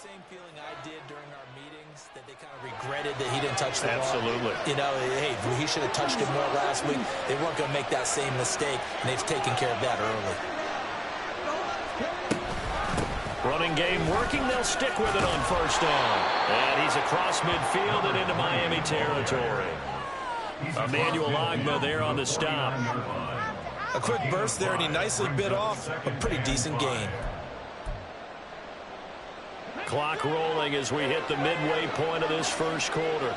same feeling I did during our meetings, that they kind of regretted that he didn't touch the ball. Absolutely. You know, hey, he should have touched it more last week. They weren't going to make that same mistake, and they've taken care of that early. Running game working. They'll stick with it on first down. And he's across midfield and into Miami territory. Emmanuel Ogbah there on the stop. A quick burst there, and he nicely bit off a pretty decent gain. Clock rolling as we hit the midway point of this first quarter.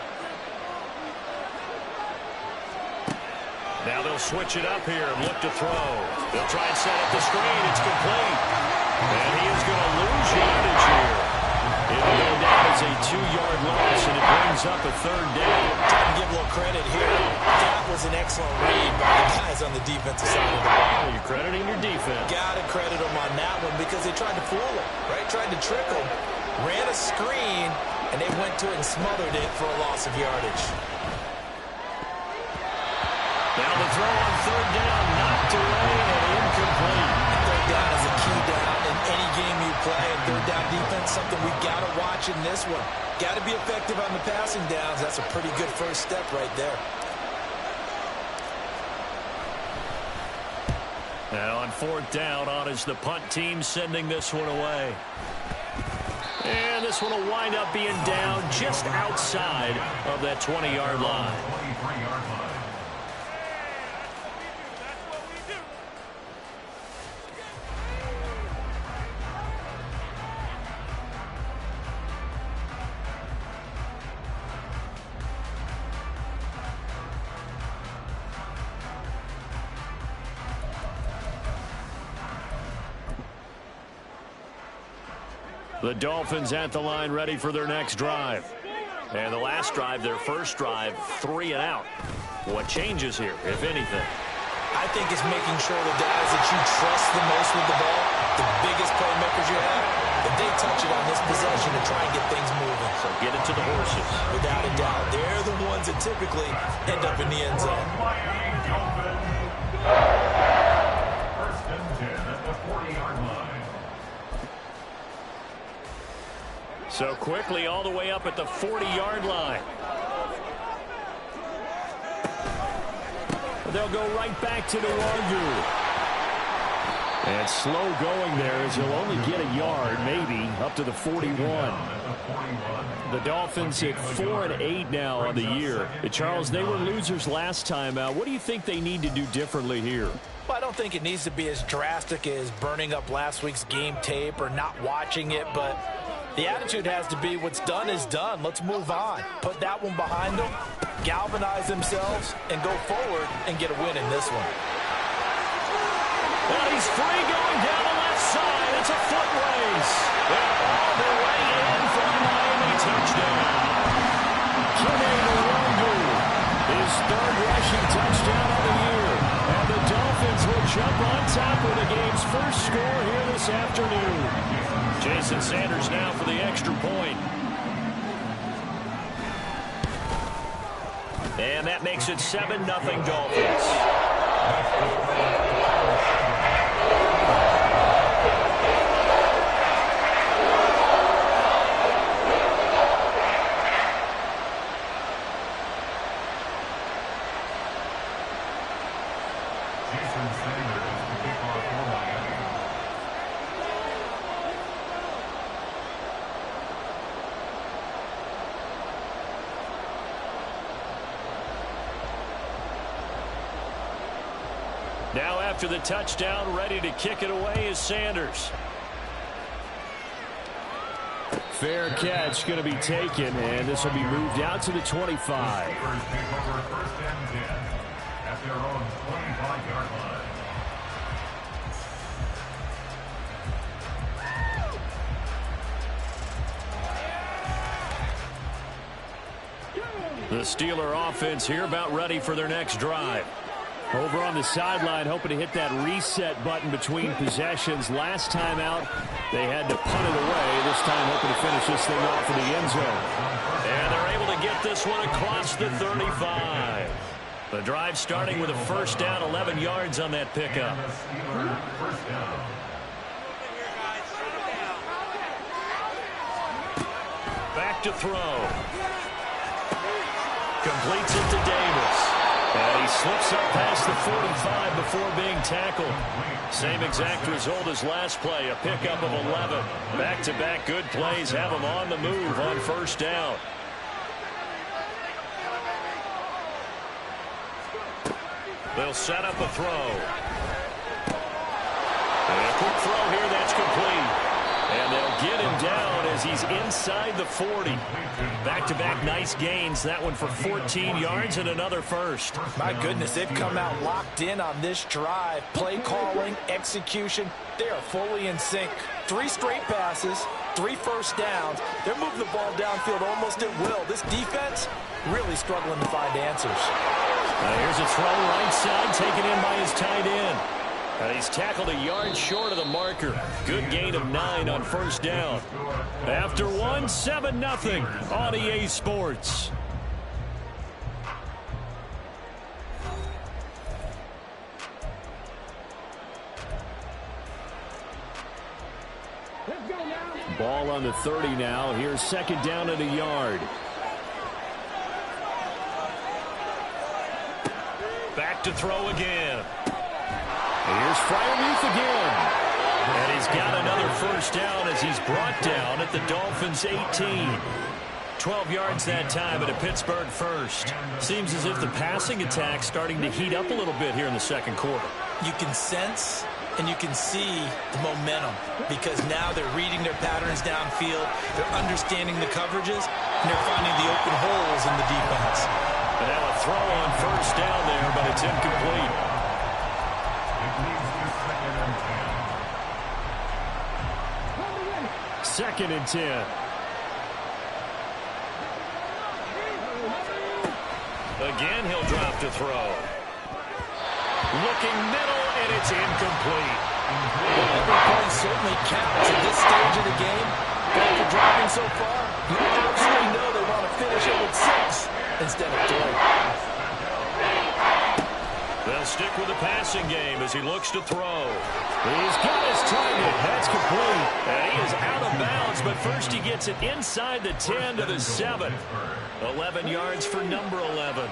Now they'll switch it up here and look to throw. They'll try and set up the screen. It's complete. And he is going to lose yardage here. It'll go down as a 2-yard loss, and it brings up a third down. Time to give a little credit here. That was an excellent read by the guys on the defensive side of the ball. You're crediting your defense. Got to credit them on that one because they tried to fool him, right? Tried to trick him. Ran a screen, and they went to it and smothered it for a loss of yardage. Now the throw on third down, knocked away and incomplete. Third down is a key down in any game you play, and third down defense, something we got to watch in this one. Got to be effective on the passing downs. That's a pretty good first step right there. Now on fourth down, on is the punt team sending this one away. And this one will wind up being down just outside of that 20-yard line. The Dolphins at the line ready for their next drive. And the last drive, their first drive, 3 and out. What changes here, if anything? I think it's making sure the guys that you trust the most with the ball, the biggest playmakers you have, that they touch it on this possession to try and get things moving. So get it to the horses. Without a doubt. They're the ones that typically end up in the end zone. First and 10 at the 40-yard line. So quickly all the way up at the 40-yard line. They'll go right back to Nwangu. And slow going there as he'll only get a yard, maybe, up to the 41. The Dolphins at 4-8 now on the year. Charles, they were losers last time out. What do you think they need to do differently here? Well, I don't think it needs to be as drastic as burning up last week's game tape or not watching it, but the attitude has to be what's done is done. Let's move on. Put that one behind them, galvanize themselves, and go forward and get a win in this one. Well, he's free going down the left side. It's a foot race. They're all the way in for the Miami touchdown. Nwangu, his third rushing touchdown of the year. And the Dolphins will jump on top of the game's first score here this afternoon. Jason Sanders now for the extra point. And that makes it 7-0 Dolphins. Jason Sanders, the kickoff for Miami. Now after the touchdown, ready to kick it away is Sanders. Fair catch going to be taken, and this will be moved out to the 25. Receivers pick over first and 10 at their own 25-yard line. The Steeler offense here about ready for their next drive. Over on the sideline, hoping to hit that reset button between possessions. Last time out, they had to punt it away. This time, hoping to finish this thing off in the end zone. And they're able to get this one across the 35. The drive starting with a first down, 11 yards on that pickup. First down. back to throw. Completes it to Davis. And he slips up past the 45 before being tackled. Same exact result as last play, a pickup of 11. Back-to-back good plays have him on the move on first down. They'll set up a throw. And a quick throw here that's complete. And they'll get him down as he's inside the 40. Back-to-back nice gains. That one for 14 yards and another first. My goodness, they've come out locked in on this drive. Play calling, execution, they are fully in sync. 3 straight passes, 3 first downs. They're moving the ball downfield almost at will. This defense really struggling to find answers. Here's a throw right side, taken in by his tight end. And he's tackled a yard short of the marker. Good gain of 9 on first down. After one, 7-0 on EA Sports. Ball on the 30 now. Here's second down at a yard. Back to throw again. Here's Freiermuth again. And he's got another first down as he's brought down at the Dolphins' 18. 12 yards that time at a Pittsburgh first. Seems as if the passing attack's starting to heat up a little bit here in the second quarter. You can sense and you can see the momentum because now they're reading their patterns downfield. They're understanding the coverages, and they're finding the open holes in the defense. And now a throw on first down there, but it's incomplete. Second and 10. Again, he'll drop to throw. Looking middle, and it's incomplete. Every play certainly counts at this stage of the game. But after driving so far, you absolutely know they want to finish it with 6 instead of 3. They'll stick with the passing game as he looks to throw. He's got his target. That's complete. And he is out of bounds, but first he gets it inside the 10 to the 7. 11 yards for number 11.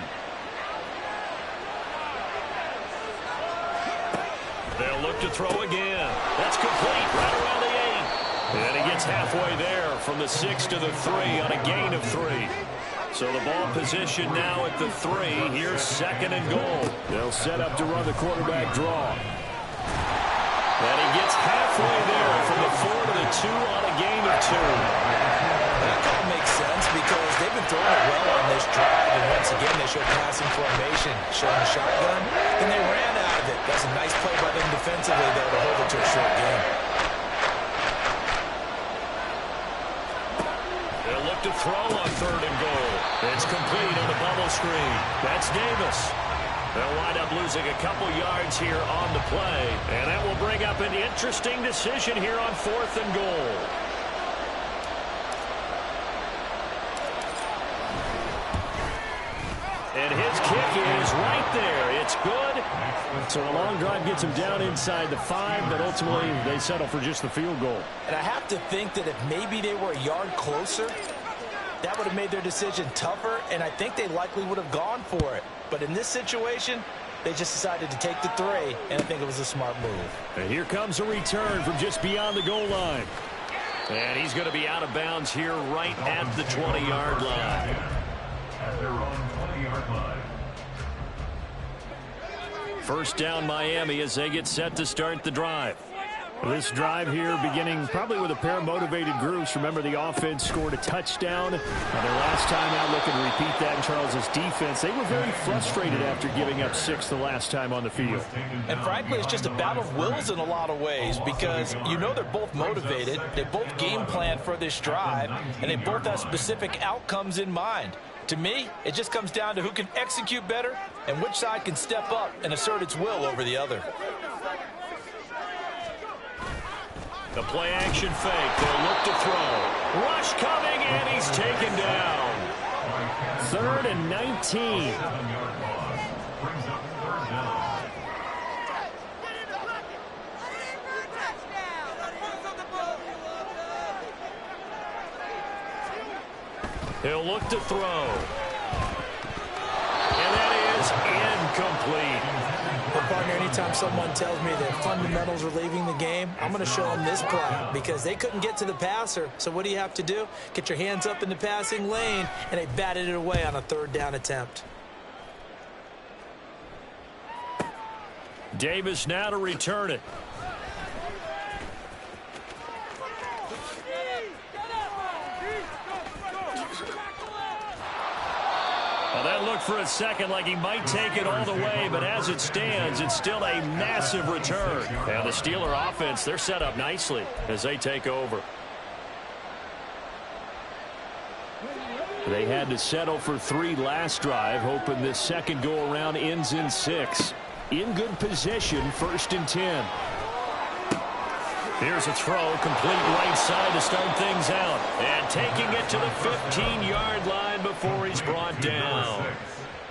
They'll look to throw again. That's complete right around the 8. And he gets halfway there from the 6 to the 3 on a gain of 3. So the ball position now at the 3. Here's second and goal. They'll set up to run the quarterback draw. And he gets halfway there from the 4 to the 2 on a gain of 2. That kind of makes sense because they've been throwing it well on this drive. And once again, they showed passing formation, showing the shotgun. Then they ran out of it. That's a nice play by them defensively, though, to hold it to a short game. They'll look to throw on third and goal. It's complete on the bubble screen. That's Davis. They'll wind up losing a couple yards here on the play. And that will bring up an interesting decision here on fourth and goal. And his kick is right there. It's good. So a long drive gets him down inside the 5, but ultimately they settle for just the field goal. And I have to think that if maybe they were a yard closer, that would have made their decision tougher, and I think they likely would have gone for it. But in this situation, they just decided to take the 3, and I think it was a smart move. And here comes a return from just beyond the goal line. And he's going to be out of bounds here right at the 20-yard line. At their own 20-yard line. First down Miami as they get set to start the drive. This drive here beginning probably with a pair of motivated groups. Remember, the offense scored a touchdown. Their last time out, looking to repeat that in Charles's defense. They were very frustrated after giving up 6 the last time on the field. And frankly, it's just a battle of wills in a lot of ways because you know they're both motivated. They both game plan for this drive, and they both have specific outcomes in mind. To me, it just comes down to who can execute better and which side can step up and assert its will over the other. The play action fake. They'll look to throw. Rush coming, and he's taken down. 3rd and 19. He'll look to throw. And that is incomplete. Well, partner, anytime someone tells me that fundamentals are leaving the game, I'm going to show them this play because they couldn't get to the passer. So what do you have to do? Get your hands up in the passing lane, and they batted it away on a third down attempt. Davis now to return it. Well, that looked for a second like he might take it all the way, but as it stands, it's still a massive return. And the Steeler offense, they're set up nicely as they take over. They had to settle for 3 last drive, hoping this second go-around ends in 6. In good position, 1st and 10. Here's a throw, complete right side to start things out. And taking it to the 15-yard line before he's brought down.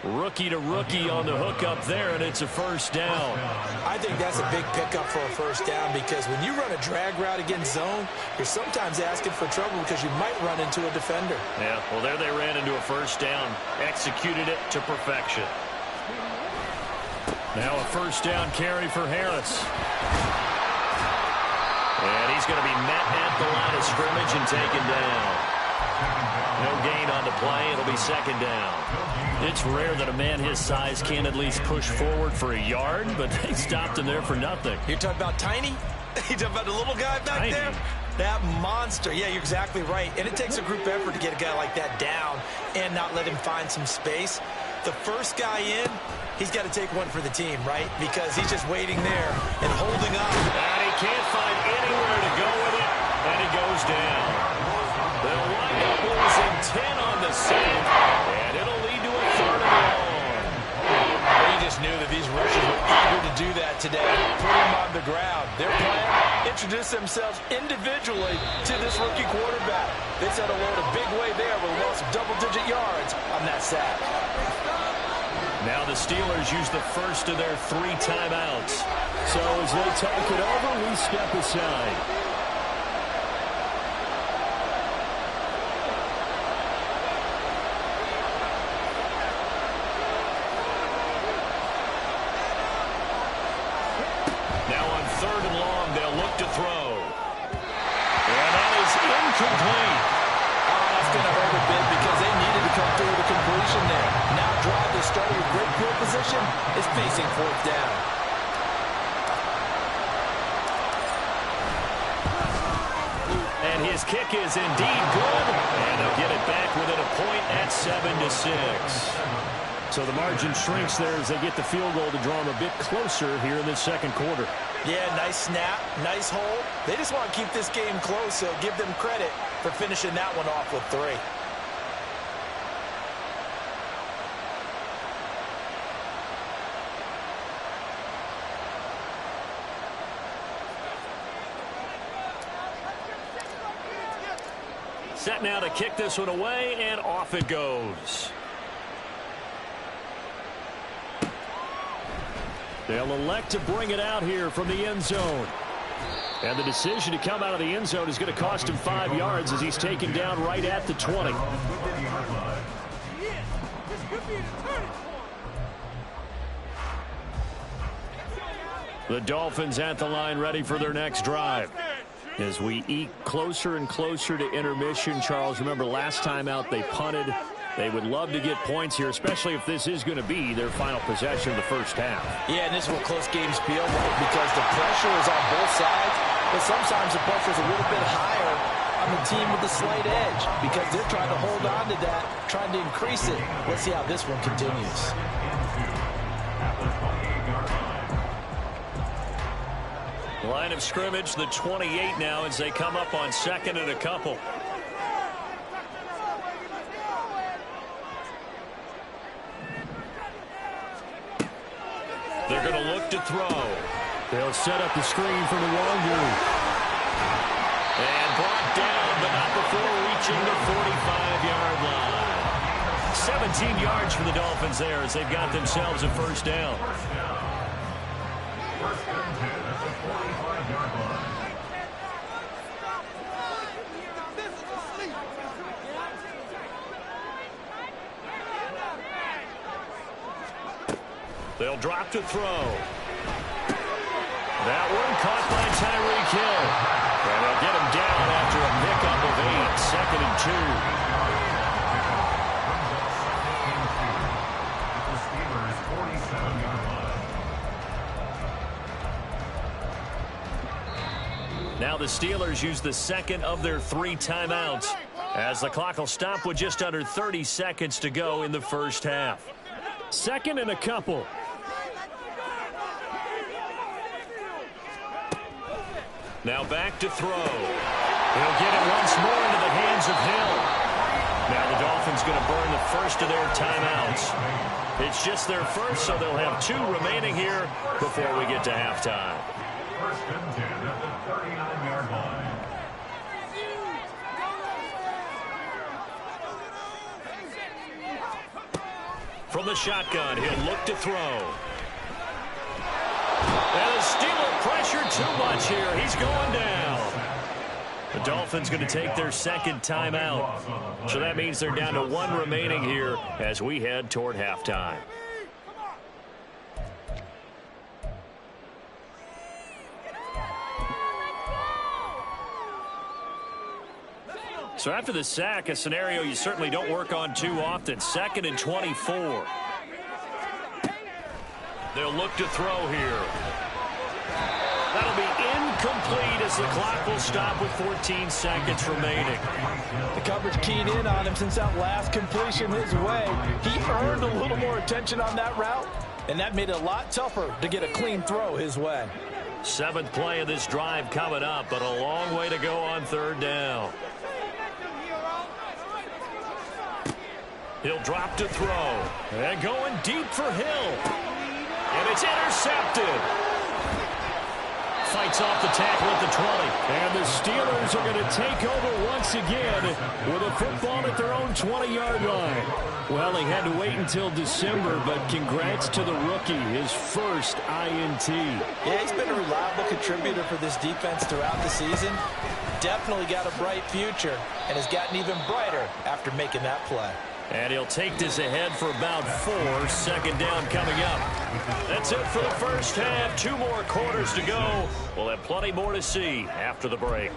Rookie to rookie on the hook up there, and it's a first down. I think that's a big pickup for a first down because when you run a drag route against zone, you're sometimes asking for trouble because you might run into a defender. Yeah, well, there they ran into a first down. Executed it to perfection. Now a first down carry for Harris. And he's going to be met at the line of scrimmage and taken down. No gain on the play. It'll be second down. It's rare that a man his size can at least push forward for a yard, but they stopped him there for nothing. You're talking about Tiny? You're talking about the little guy back there? That monster. Yeah, you're exactly right. And it takes a group effort to get a guy like that down and not let him find some space. The first guy in, he's got to take one for the team, right? Because he's just waiting there and holding up. And he can't find anywhere to go with it, and he goes down. They'll wind up losing 10 on the save, and it'll lead to a 3rd and long. Well, you just knew that these rushers were eager to do that today. Put him on the ground. Their plan, introduce themselves individually to this rookie quarterback. They set a load a big way there with a loss of double-digit yards on that sack. Now the Steelers use the first of their 3 timeouts. So as they talk it over, we step aside. Now on 3rd and long, they'll look to throw. And that is incomplete. Oh, that's going to hurt a bit because they needed to come through with a completion there. Now drive that started with great field position is facing 4th down. And his kick is indeed good. And they'll get it back within a point at 7-6. So the margin shrinks there as they get the field goal to draw them a bit closer here in this second quarter. Yeah, nice snap, nice hold. They just want to keep this game close, so give them credit for finishing that one off with 3. Set now to kick this one away, and off it goes. They'll elect to bring it out here from the end zone. And the decision to come out of the end zone is going to cost him 5 yards as he's taken down right at the 20. The Dolphins at the line ready for their next drive. As we eke closer and closer to intermission, Charles, remember last time out they punted. They would love to get points here, especially if this is going to be their final possession of the first half. Yeah, and this is what close games feel like because the pressure is on both sides, but sometimes the pressure is a little bit higher on the team with the slight edge because they're trying to hold on to that, trying to increase it. Let's see how this one continues. Line of scrimmage, the 28 now as they come up on 2nd and a couple. They're going to look to throw. They'll set up the screen for the Longu. And brought down, but not before reaching the 45-yard line. 17 yards for the Dolphins there as they've got themselves a first down. First and 10 at the 45-yard line. They'll drop to throw. That one caught by Tyreek Hill. And they'll get him down after a pickup of 8, 2nd and 2. Now the Steelers use the second of their 3 timeouts as the clock will stop with just under 30 seconds to go in the first half. 2nd and a couple. Now back to throw. He'll get it once more into the hands of Hill. Now the Dolphins going to burn the first of their timeouts. It's just their first, so they'll have 2 remaining here before we get to halftime. First and 10 at the 39-yard line. From the shotgun, he'll look to throw. And the Steelers pressure too much here. He's going down. The Dolphins going to take their second timeout. So that means they're down to 1 remaining here as we head toward halftime. So after the sack, a scenario you certainly don't work on too often. 2nd and 24. They'll look to throw here. That'll be incomplete as the clock will stop with 14 seconds remaining. The coverage keyed in on him since that last completion his way. He earned a little more attention on that route, and that made it a lot tougher to get a clean throw his way. 7th play of this drive coming up, but a long way to go on 3rd down. He'll drop to throw. And going deep for Hill. And it's intercepted. Fights off the tackle at the 20. And the Steelers are going to take over once again with a football at their own 20-yard line. Well, they had to wait until December, but congrats to the rookie, his first INT. Yeah, he's been a reliable contributor for this defense throughout the season. Definitely got a bright future and has gotten even brighter after making that play. And he'll take this ahead for about 4. 2nd down coming up. That's it for the first half. 2 more quarters to go. We'll have plenty more to see after the break.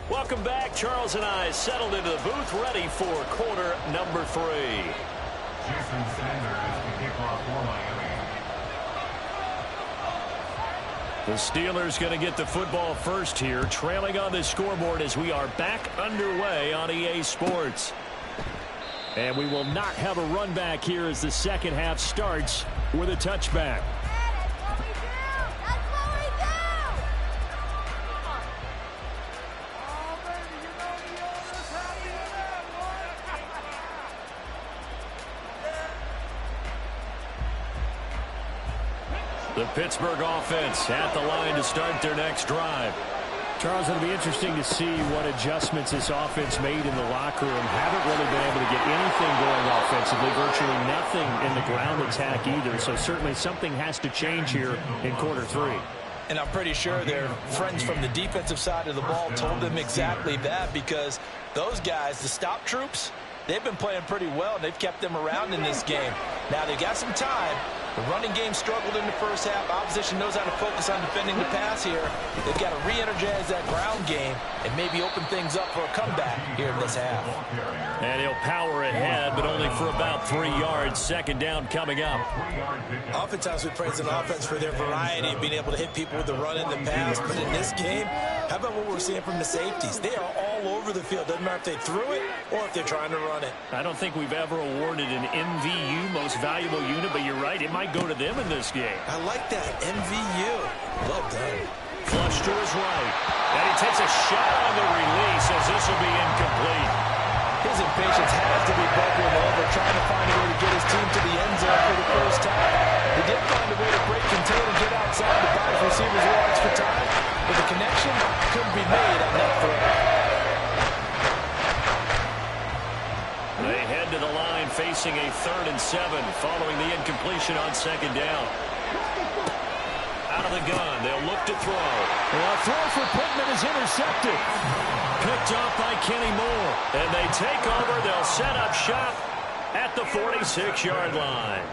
Welcome back. Charles and I settled into the booth, ready for quarter number 3. Jason Sanders to kick off for Miami. The Steelers going to get the football first here, trailing on the scoreboard as we are back underway on EA Sports. And we will not have a run back here as the second half starts with a touchback. The Pittsburgh offense at the line to start their next drive. Charles, it'll be interesting to see what adjustments this offense made in the locker room. Haven't really been able to get anything going offensively, virtually nothing in the ground attack either. So certainly something has to change here in quarter 3. And I'm pretty sure their friends from the defensive side of the ball told them exactly that, because those guys, the stop troops, they've been playing pretty well. They've kept them around in this game. Now they've got some time. The running game struggled in the first half. Opposition knows how to focus on defending the pass here. They've got to re-energize that ground game and maybe open things up for a comeback here in this half. And he'll power ahead, but only for about 3 yards. 2nd down coming up. Oftentimes we praise an offense for their variety of being able to hit people with the run and the pass. But in this game, how about what we're seeing from the safeties? They are all over the field. Doesn't matter if they threw it or if they're trying to run it. I don't think we've ever awarded an MVU, most valuable unit, but you're right, it might go to them in this game. I like that, MVU. Well done. Flush to his right. And he takes a shot on the release as this will be incomplete. His impatience has to be bubbling over, trying to find a way to get his team to the end zone for the first time. He did find a way to break contain and get outside to buy his receivers a little extra time, but the connection couldn't be made on that throw. They head to the line facing a 3rd and 7 following the incompletion on 2nd down. Out of the gun, they'll look to throw. Well, a throw for Pittman is intercepted. Picked off by Kenny Moore. And they take over. They'll set up shop at the 46-yard line.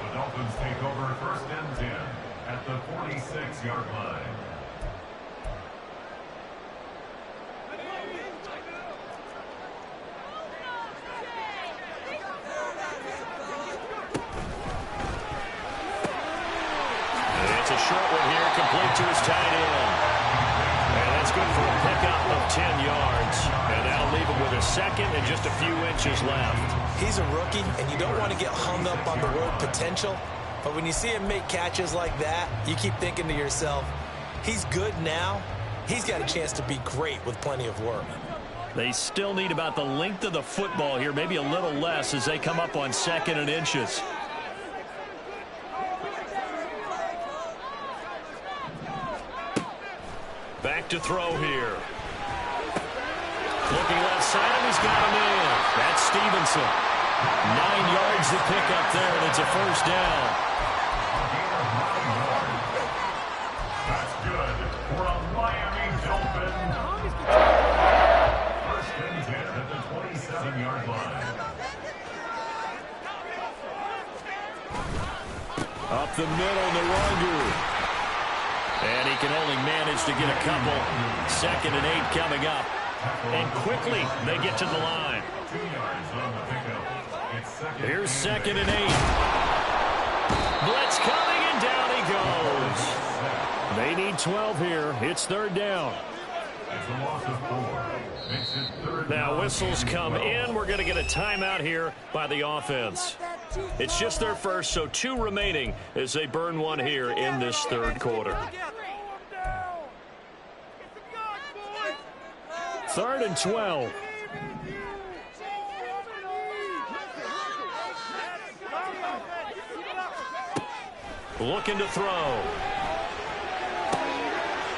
The Dolphins take over first and 10 at the 46-yard line. It's a short one here, complete to his tight end. And that's good for a pickup of 10 yards. And that'll leave him with a second and just a few inches left. He's a rookie, and you don't want to get hung up on the word potential. But when you see him make catches like that, you keep thinking to yourself, he's good now. He's got a chance to be great with plenty of work. They still need about the length of the football here, maybe a little less as they come up on second and inches. Back to throw here. Looking left side, and he's got him in. That's Stevenson. 9 yards to pick up there, and it's a first down. That's good for a Miami Dolphin. First and 10 at the 27-yard line. Up the middle, Nwangu. And he can only manage to get a couple. 2nd and 8 coming up. And quickly, they get to the line. 2 yards on the pickup. It's second. Here's 2nd and 8. Blitz coming, and down he goes. They need 12 here. It's 3rd down. It's a loss of 4. Makes it 3rd Now down. whistles come in. We're going to get a timeout here by the offense. It's just their first, so 2 remaining as they burn one here in this 3rd quarter. 3rd and 12. Looking to throw.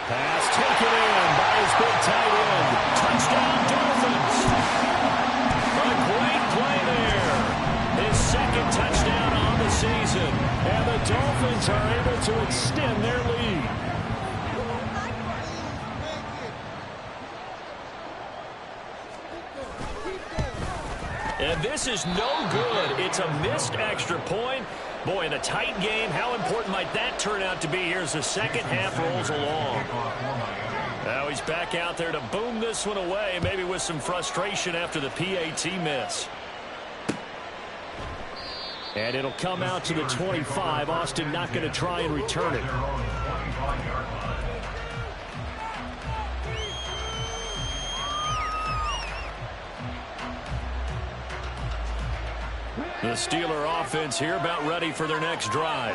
Pass taken in by his big tight end. Touchdown, Dolphins. A great play there. His 2nd touchdown on the season. And the Dolphins are able to extend their lead. And this is no good. It's a missed extra point. Boy, in a tight game, how important might that turn out to be here as the second half rolls along? Now he's back out there to boom this one away, maybe with some frustration after the PAT miss. And it'll come out to the 25. Austin not going to try and return it. The Steeler offense here about ready for their next drive.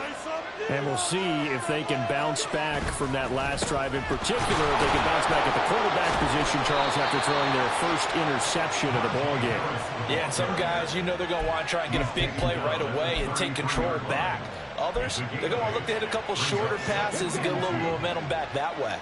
And we'll see if they can bounce back from that last drive in particular. If they can bounce back at the quarterback position, Charles, after throwing their first interception of the ball game. Yeah, and some guys, you know they're going to want to try and get a big play right away and take control back. Others, they're going to want to look to hit a couple shorter passes and get a little momentum back that way.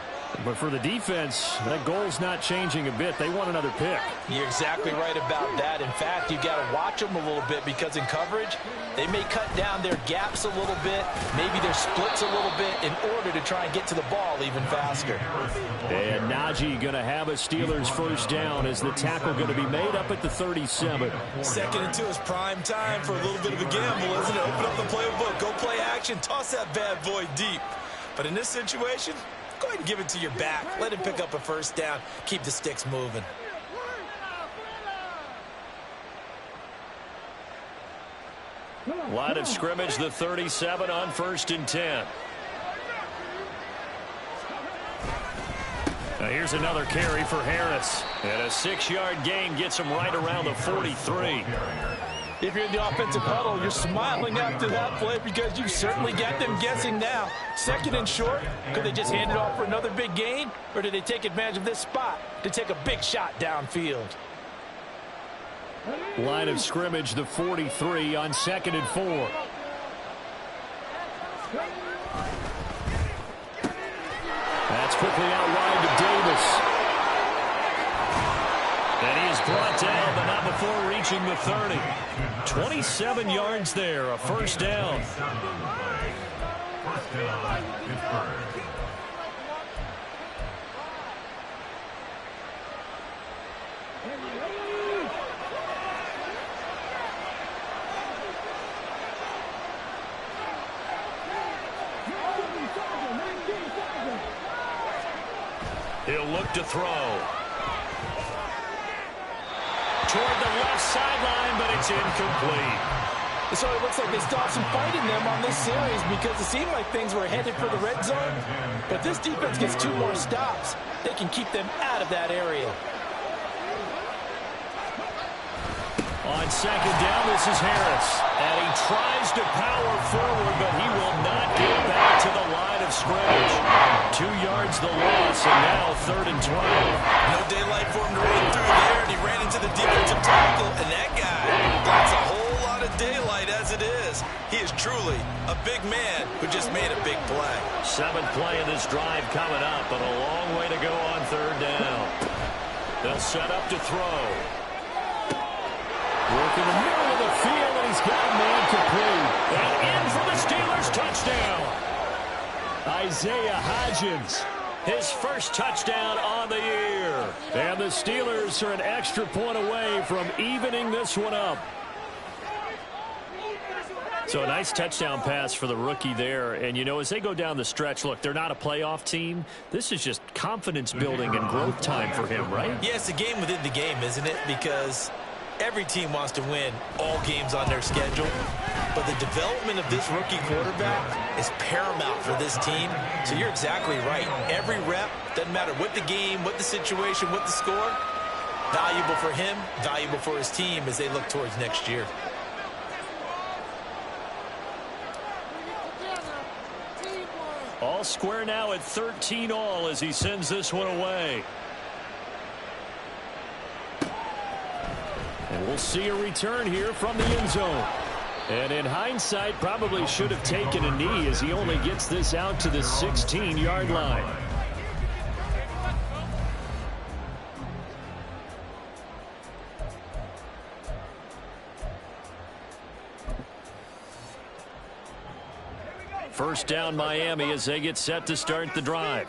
But for the defense, that goal's not changing a bit. They want another pick. You're exactly right about that. In fact, you got to watch them a little bit because in coverage, they may cut down their gaps a little bit, maybe their splits a little bit in order to try and get to the ball even faster. And Najee going to have a Steelers first down as the tackle going to be made up at the 37. 2nd and 2 is prime time for a little bit of a gamble, isn't it? Open up the playbook, go play action, toss that bad boy deep. But in this situation, go ahead and give it to your back. Let him pick up a first down. Keep the sticks moving. Line of scrimmage, the 37 on 1st and 10. Now here's another carry for Harris. And a 6-yard gain gets him right around the 43. If you're in the offensive huddle, you're smiling after that play because you certainly got them guessing now. 2nd and short, could they just hand it off for another big gain? Or did they take advantage of this spot to take a big shot downfield? Line of scrimmage, the 43 on 2nd and 4. That's quickly out wide to Davis. And he is brought down, but not before reaching the 30. 27 yards there, a first down. First down, Pittsburgh. He'll look to throw. Toward the left sideline, but it's incomplete. So it looks like they still have some fight in them on this series because it seemed like things were headed for the red zone. But this defense gets 2 more stops. They can keep them out of that area. On second down, this is Harris. And he tries to power forward, but he will not get back to the line of scrimmage. 2 yards the loss, and now 3rd and 12. No daylight for him to run through there, and he ran into the defensive tackle, and that guy blocks a whole lot of daylight as it is. He is truly a big man who just made a big play. 7th play of this drive coming up, but a long way to go on 3rd down. They'll set up to throw. Working the middle of the field, and he's got a man complete. And in for the Steelers touchdown. Isaiah Hodgins, his first touchdown on the year. And the Steelers are an extra point away from evening this one up. So a nice touchdown pass for the rookie there. And, you know, as they go down the stretch, look, they're not a playoff team. This is just confidence building and growth time for him, right? Yeah, it's a game within the game, isn't it? Because every team wants to win all games on their schedule. But the development of this rookie quarterback is paramount for this team. So you're exactly right. Every rep, doesn't matter what the game, what the situation, what the score, valuable for him, valuable for his team as they look towards next year. All square now at 13-all as he sends this one away. And we'll see a return here from the end zone. And in hindsight, probably should have taken a knee as he only gets this out to the 16-yard line. First down Miami as they get set to start the drive.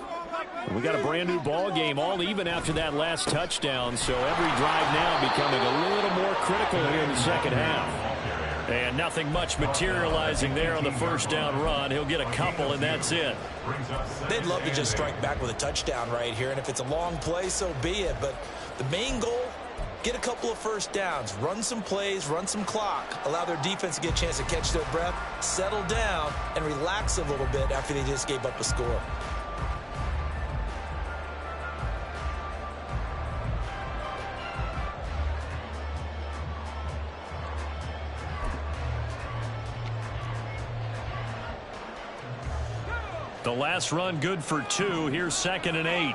We got a brand new ball game, all even after that last touchdown, so every drive now becoming a little more critical here in the second half. And nothing much materializing there on the first down run. He'll get a couple, and that's it. They'd love to just strike back with a touchdown right here, and if it's a long play, so be it. But the main goal, get a couple of first downs, run some plays, run some clock, allow their defense to get a chance to catch their breath, settle down, and relax a little bit after they just gave up a score. The last run good for 2. Here's 2nd and 8.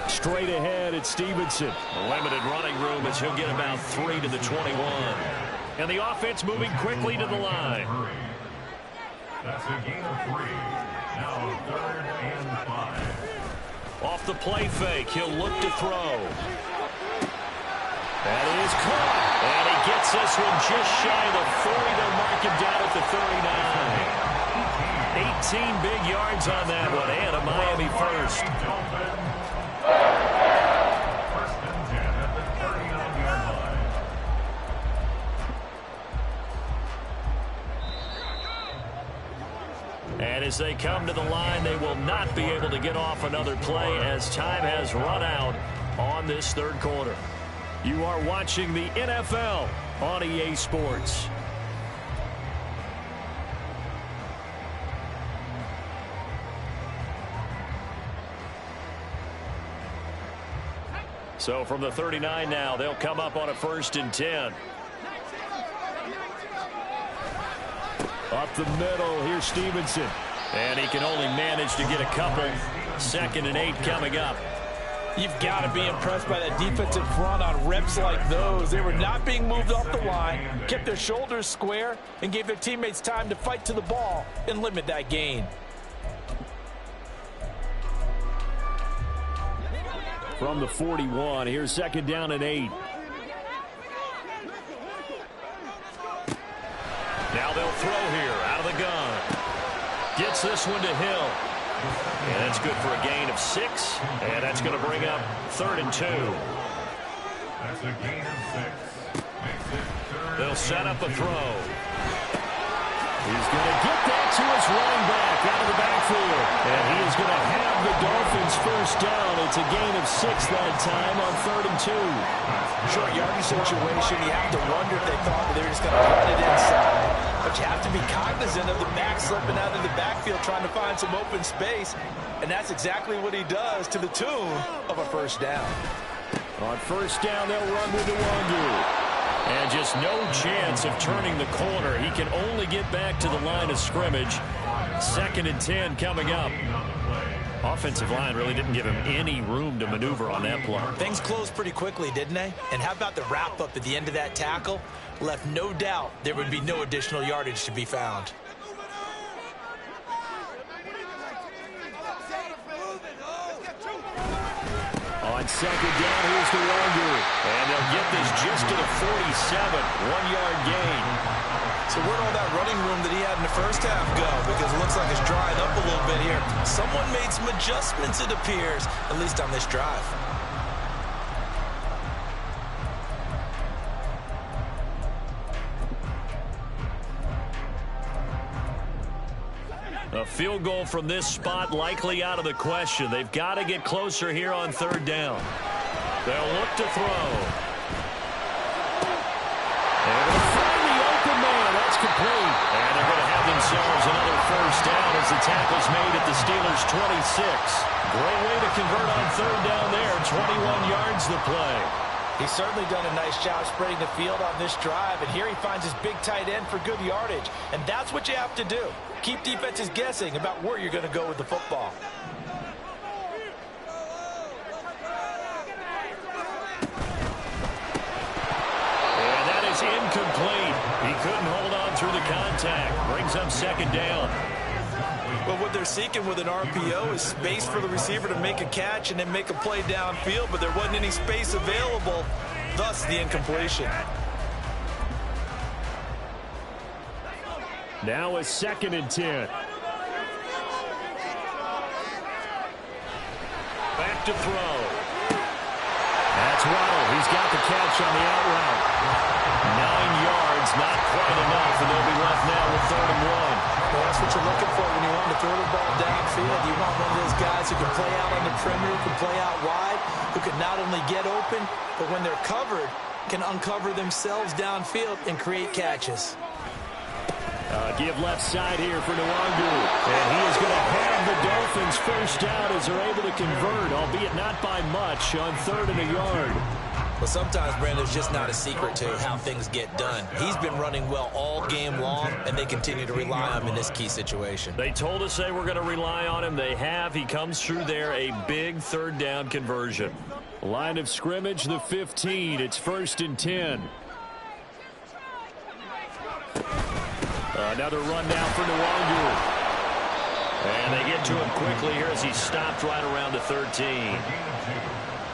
Straight ahead at Stevenson. Limited running room as he'll get about 3 to the 21. And the offense moving quickly to the line. That's a gain of 3. Now 3rd and 5. Off the play fake, he'll look to throw. That is caught. And he gets this one just shy of the 40. They'll mark him down at the 39. 18 big yards on that one, and a Miami first. First and 10 at the 39-yard line. And as they come to the line, they will not be able to get off another play as time has run out on this 3rd quarter. You are watching the NFL on EA Sports. So from the 39 now, they'll come up on a 1st and 10. Up the middle, here's Stevenson. And he can only manage to get a couple. 2nd and 8 coming up. You've got to be impressed by that defensive front on reps like those. They were not being moved off the line, kept their shoulders square, and gave their teammates time to fight to the ball and limit that gain. From the 41, here's 2nd down and 8. Now they'll throw here out of the gun. Gets this one to Hill. And that's good for a gain of 6. And that's going to bring up 3rd and 2. That's a gain of 6. Makes it 3rd. They'll set up a throw. He's going to get that to his running back out of the backfield. And he is going to have the Dolphins first down. It's a gain of 6 that time on 3rd and 2. Short yardage situation, you have to wonder if they thought they were just going to run it inside. But you have to be cognizant of the back slipping out of the backfield trying to find some open space. And that's exactly what he does to the tune of a first down. On first down, they'll run with Nwangu. And just no chance of turning the corner. He can only get back to the line of scrimmage. 2nd and 10 coming up. Offensive line really didn't give him any room to maneuver on that play. Things closed pretty quickly, didn't they? And how about the wrap-up at the end of that tackle? Left no doubt there would be no additional yardage to be found. On 2nd down, here's Nwangu. And they'll get this just to the 47. 1-yard gain. So where'd all that running room that he had in the first half go? Because it looks like it's drying up a little bit here. Someone made some adjustments, it appears, at least on this drive. A field goal from this spot likely out of the question. They've got to get closer here on 3rd down. They'll look to throw. And they'll find the open man. That's complete. And they're going to have themselves another first down as the tackle's made at the Steelers' 26. Great way to convert on 3rd down there. 21 yards the play. He's certainly done a nice job spreading the field on this drive, and here he finds his big tight end for good yardage. And that's what you have to do. Keep defenses guessing about where you're going to go with the football. And that is incomplete. He couldn't hold on through the contact. Brings up 2nd down. Well, what they're seeking with an RPO is space for the receiver to make a catch and then make a play downfield, but there wasn't any space available, thus the incompletion. Now a 2nd and 10. Back to throw. That's Waddle. He's got the catch on the out route. 9 yards, not quite enough, and they'll be left now with 3rd and 1. Well, that's what you're looking for when you want to throw the ball downfield. You want one of those guys who can play out on the perimeter, who can play out wide, who can not only get open, but when they're covered, can uncover themselves downfield and create catches. Give left side here for Nwangu. And he is going to have the Dolphins first down as they're able to convert, albeit not by much, on 3rd and a yard. Well, sometimes, Brandon, there's just not a secret to how things get done. He's been running well all game long, and they continue to rely on him in this key situation. They told us they were going to rely on him. They have. He comes through there, a big 3rd down conversion. Line of scrimmage, the 15. It's 1st and 10. Another run down for Nwangu. And they get to him quickly here as he stopped right around the 13.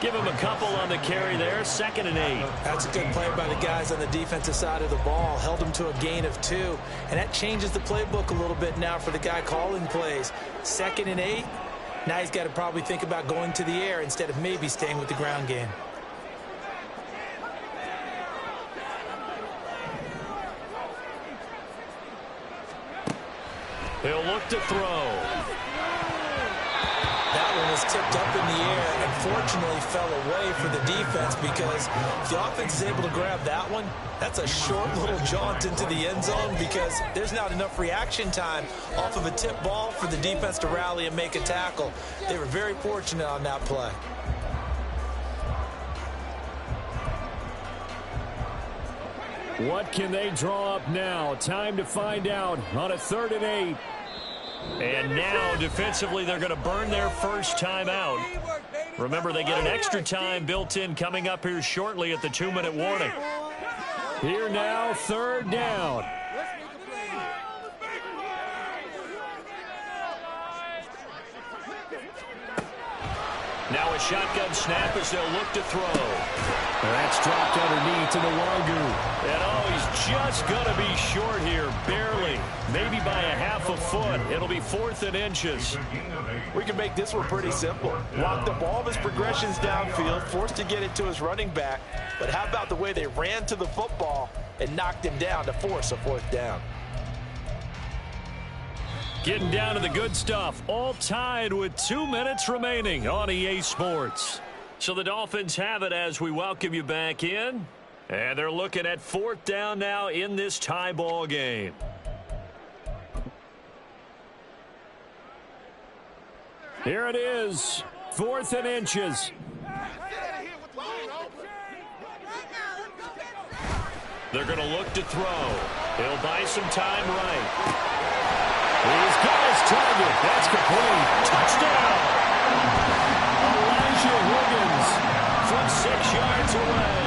Give him a couple on the carry there. 2nd and 8. That's a good play by the guys on the defensive side of the ball. Held him to a gain of 2. And that changes the playbook a little bit now for the guy calling plays. 2nd and 8. Now he's got to probably think about going to the air instead of maybe staying with the ground game. He'll look to throw. That one was tipped up in the air and fortunately fell away for the defense, because if the offense is able to grab that one, that's a short little jaunt into the end zone, because there's not enough reaction time off of a tip ball for the defense to rally and make a tackle. They were very fortunate on that play. What can they draw up now? Time to find out on a 3rd and 8. And now, defensively, they're going to burn their first time out. Remember, they get an extra time built in coming up here shortly at the 2-minute warning. Here now, 3rd down. Now a shotgun snap as they'll look to throw. That's dropped underneath to Nwangu. And oh, he's just going to be short here, barely. Maybe by a half a foot. It'll be 4th and inches. We can make this one pretty simple. Walked up all of his progressions downfield, forced to get it to his running back. But how about the way they ran to the football and knocked him down to force a 4th down? Getting down to the good stuff, all tied with 2 minutes remaining on EA Sports. So the Dolphins have it as we welcome you back in. And they're looking at 4th down now in this tie ball game. Here it is, 4th and inches. They're going to look to throw. He'll buy some time right. He's got his target. That's complete. Touchdown! Elijah Higgins from 6 yards away.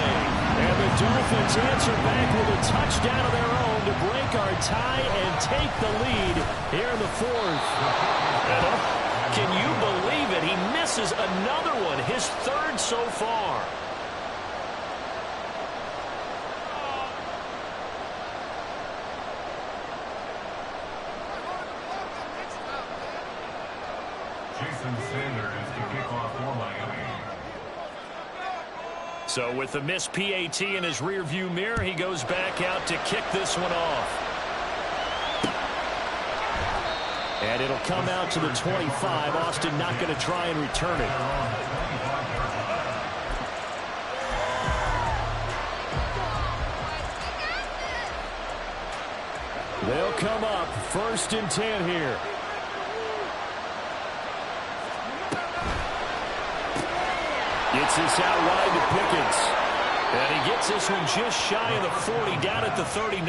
And the Dolphins answer back with a touchdown of their own to break our tie and take the lead here in the 4th. Can you believe it? He misses another one, his 3rd so far. Jason Sanders to kick off for Miami. So with the missed PAT in his rearview mirror, he goes back out to kick this one off. And it'll come out to the 25. Austin not going to try and return it. They'll come up 1st and 10 here. Gets this out wide to Pickens. And he gets this one just shy of the 40, down at the 39.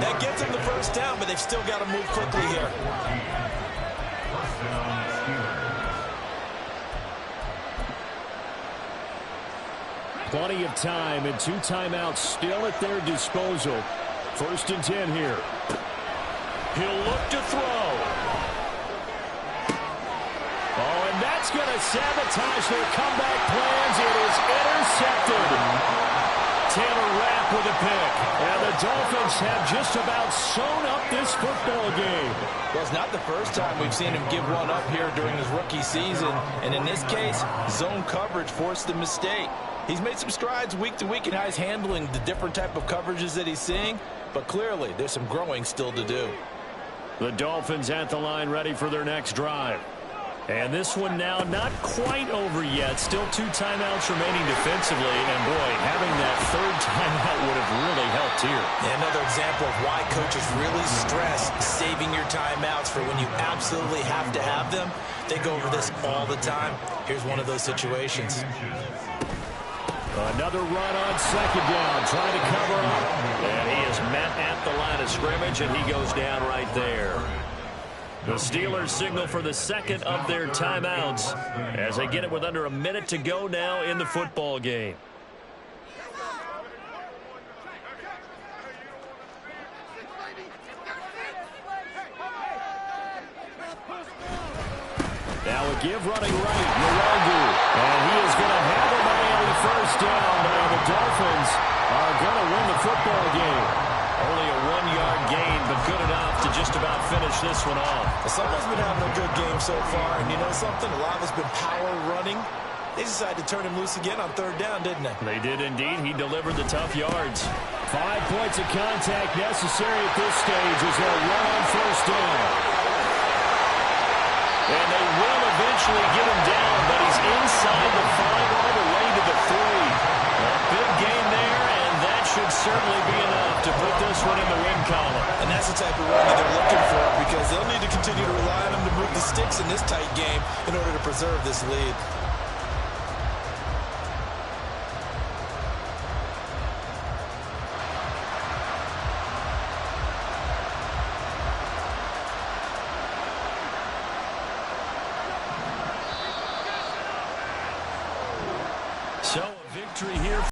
That gets him the 1st down, but they've still got to move quickly here. First down, Steelers. Plenty of time and 2 timeouts still at their disposal. 1st and 10 here. He'll look to throw. Oh, and that's going to sabotage their comeback plans. It is intercepted. Taylor Rapp with a pick. And the Dolphins have just about sewn up this football game. Well, it's not the first time we've seen him give one up here during his rookie season. And in this case, zone coverage forced the mistake. He's made some strides week to week in how he's handling the different type of coverages that he's seeing. But clearly, there's some growing still to do. The Dolphins at the line ready for their next drive. And this one now not quite over yet. Still 2 timeouts remaining defensively. And, boy, having that 3rd timeout would have really helped here. And another example of why coaches really stress saving your timeouts for when you absolutely have to have them. They go over this all the time. Here's one of those situations. Another run on 2nd down, trying to cover up. And he is met at the line of scrimmage, and he goes down right there. The Steelers signal for the 2nd of their timeouts as they get it with under a minute to go now in the football game. Now a give running right, Nwangu. And he is going to have a Miami 1st down. And the Dolphins are going to win the football game. Only a 1-yard gain, but good enough to just about finish this one off. Someone's been having a good game so far, and you know something? A lot of it's been power running. They decided to turn him loose again on 3rd down, didn't they? They did indeed. He delivered the tough yards. 5 points of contact necessary at this stage as they'll run on 1st down. And they will eventually get him down, but he's inside the 5 all the way to the 3. A big gain there, and that should certainly be enough to put this one in the win column. And that's the type of run that they're looking for, because they'll need to continue to rely on him to move the sticks in this tight game in order to preserve this lead. So a victory here.